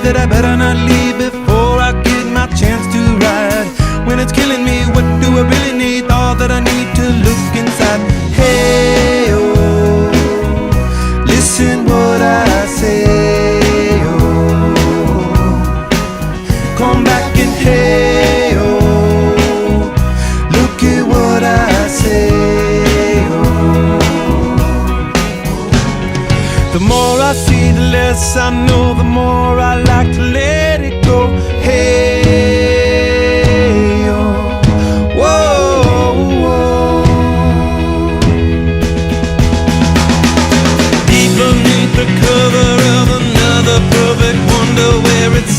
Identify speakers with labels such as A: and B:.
A: that I better not leave before I get my chance to ride. When it's killing me, what do I really need? All that I need to look inside. Hey, oh, listen what I say, oh, come back and hey, oh, look at what I say, oh. The more I see, the less I know, the more I like to let it go. Hey, oh, whoa, whoa. Deep beneath the cover of another perfect wonder, where it's